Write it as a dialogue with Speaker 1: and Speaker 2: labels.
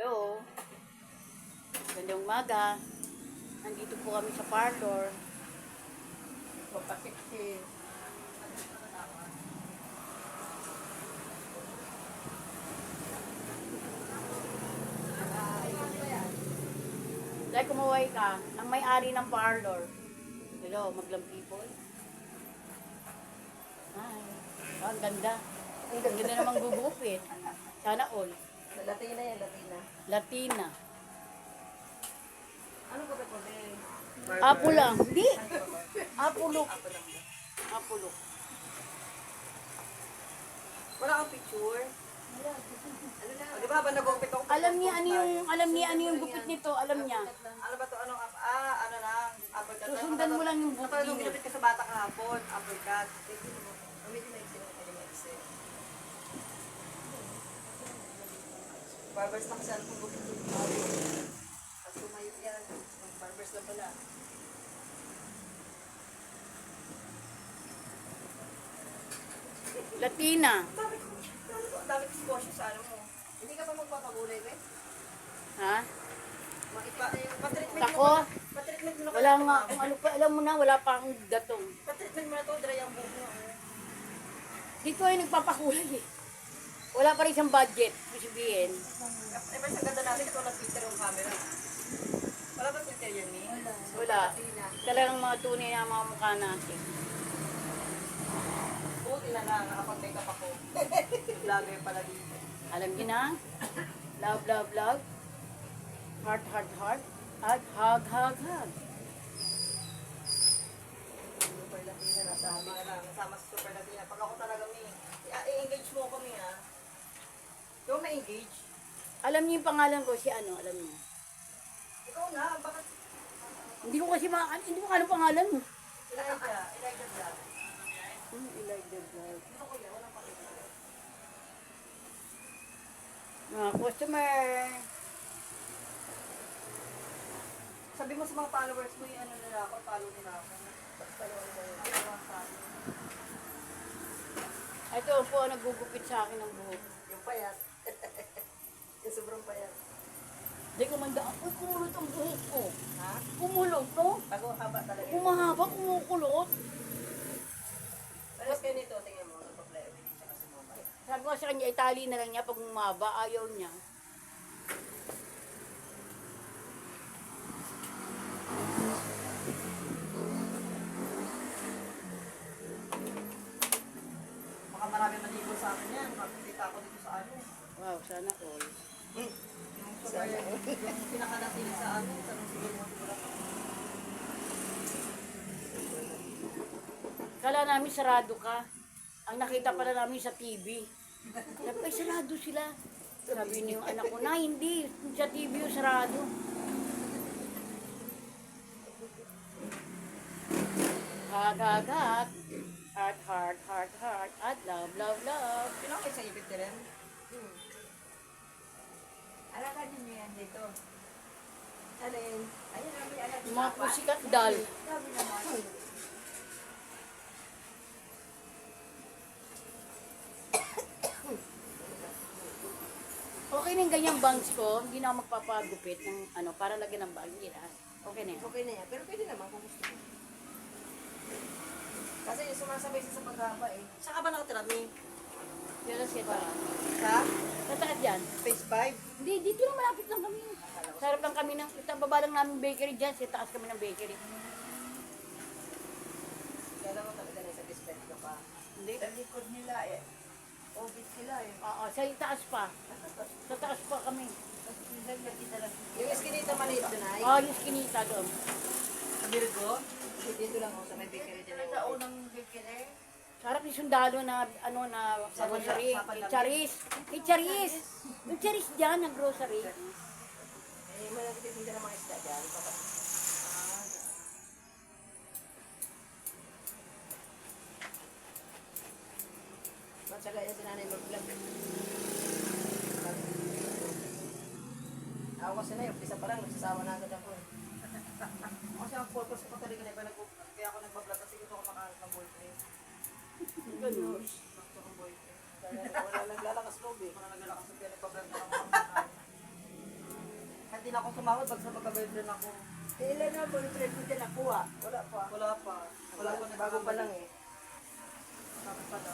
Speaker 1: Hello. Gandang umaga. Nandito po kami sa parlor. Papasiksi. Like kumuhay ka, ang may-ari ng parlor. Hello, maglang people. Hi. Oh, ang ganda. Ang ganda namang gugupit. Sana all.
Speaker 2: Latina yan, Latina.
Speaker 1: Latina.
Speaker 2: Ano ba ito din?
Speaker 1: Apo lang. Hindi. Apulok. Apulok.
Speaker 2: Wala kang picture? Ano na? Di ba ba nagupit ako?
Speaker 1: Alam niya ano yung gupit nito, alam niya.
Speaker 2: Ano ba ito? Ano? Ano lang? Uppercut.
Speaker 1: Susundan mo lang yung
Speaker 2: Ito
Speaker 1: buhok
Speaker 2: nung
Speaker 1: niya.
Speaker 2: ginupit ka sa bata kahapon. Uppercut. Medyo maiksi. Barbers na kasi ano kung gupit yung at tumayo yan. Barbers na pala.
Speaker 1: Latina.
Speaker 2: Dami ko squashes sa ano mo. Hindi ka pa magpapagulay, ba?
Speaker 1: Ha?
Speaker 2: Pa-treatment
Speaker 1: Ako?
Speaker 2: Pa-treatment mo na
Speaker 1: Wala nga. Kung ano pa, alam mo na, wala pa akong gatong.
Speaker 2: Pa-treatment mo na to, dry ang buhok mo.
Speaker 1: Dito ay nagpapakulay eh. Wala pa rin siyang budget. Ibig sabihin.
Speaker 2: Eh, ba sa ganda natin, katulad filter yung camera. Wala ba filter yan, ni?
Speaker 1: Wala. Talagang mga tunay na mga mukha natin.
Speaker 2: Buti na lang, nakapag-makeup ako. Vlogger pala dito.
Speaker 1: Alam niyo na? Love, love, love. Heart, heart, heart. At hug, hug, hug.
Speaker 2: Super Latina na, sabi na lang, nasama sa Super Latina. Pag ako talaga, i-engage mo ako, mi, ha? Ikaw ma-engage?
Speaker 1: Alam niyo yung pangalan ko, si ano, alam niyo.
Speaker 2: Ikaw na, bakit?
Speaker 1: Hindi ko kasi hindi mo alam pangalan mo.
Speaker 2: Elijah Vlog.
Speaker 1: Elijah Vlog.
Speaker 2: Ito ko yan, walang pakita.
Speaker 1: Mga customer.
Speaker 2: Sabi mo sa mga followers mo, yung ano nila ako, follow nila ako. Follow nila ako.
Speaker 1: Ito po, naggugupit sa akin ng buhok.
Speaker 2: Yung payat. Yung sobrang payat.
Speaker 1: Hindi ko manda, uy, kumulot ang buhok ko.
Speaker 2: Ha?
Speaker 1: Kumulot, no?
Speaker 2: Bago haba talaga.
Speaker 1: Kumahaba, kumukulot.
Speaker 2: Alas kayo nito, tingnan mo, nagpa-play ulit siya kasi mobile.
Speaker 1: Sabi ko sa kanya, itali na lang niya pag umaba, ayaw niya.
Speaker 2: Baka marami maligo sa akin yan, makikita ako dito sa ano.
Speaker 1: Wow, sana all.
Speaker 2: Yung pinakadating sa ano, sa nung siguro mo siguro.
Speaker 1: Kala namin sarado ka. Ang nakita pala namin sa TV. Sabi ko, ay sarado sila. Sabi niyo yung anak ko, na hindi. Sa TV yung sarado. Hug, hug, hug. Heart, heart, heart, heart. At love, love, love.
Speaker 2: Pinakit sa ibig din.
Speaker 3: Alakan niyo yan dito. Alin? Ayun ang may alam.
Speaker 1: Yung mga pusikat dal.
Speaker 3: Sabi naman.
Speaker 1: Okay na yung ganyang bangs ko. Hindi na ako magpapagupit ng ano, para lagyan ng bag. Hindi na. Okay na yan.
Speaker 2: Okay na yan, pero pwede naman kung gusto mo. Kasi sumasabay siya sa paghaba eh. Saan ka ba nakatira, Mi?
Speaker 1: Yan lang siya.
Speaker 2: Sa?
Speaker 1: Tatakat dyan.
Speaker 2: Phase 5?
Speaker 1: Hindi, dito lang malapit lang kami. Sa harap lang kami ng, baba lang namin bakery dyan. Sa taas kami ng bakery.
Speaker 2: Kaya mo talaga na sa phase 5 ka pa.
Speaker 1: Hindi.
Speaker 3: Sa likod nila eh. Obit sila eh.
Speaker 1: Oo, sa taas pa. Sa taas pa kami.
Speaker 3: Minsan nakita lang.
Speaker 2: Yung eskinita maliit doon ay?
Speaker 1: Oo, yung skinita doon.
Speaker 2: Sa Virgo? Dito lang ako sa may bakery din.
Speaker 3: Sa unang bikini.
Speaker 1: Sa harap ni sundalo na, ano na, grocery. Charis. Charis. Yung charis dyan, ang grocery.
Speaker 2: Eh, may nagtitinda ng mga isda dyan. Matsaga yan si nanay mag-vlog. Ako kasi na yun, pisa pa lang, nagsasawa na agad ako. Kasi ang purpose ko talaga na iba kaya ako nagbablog kasi gusto ko makahanap ng boyfriend.
Speaker 1: Ganun.
Speaker 2: Gusto ko boyfriend. Wala naglalakas loob eh. Wala naglalakas loob kaya nagbablog na ako. din ako tumawad pag sa magka-boyfriend ako.
Speaker 3: Kailan na boyfriend mo din nakuha? Wala pa.
Speaker 2: Wala pa. Wala pa
Speaker 3: Bago pa lang eh.
Speaker 2: Bakit pala?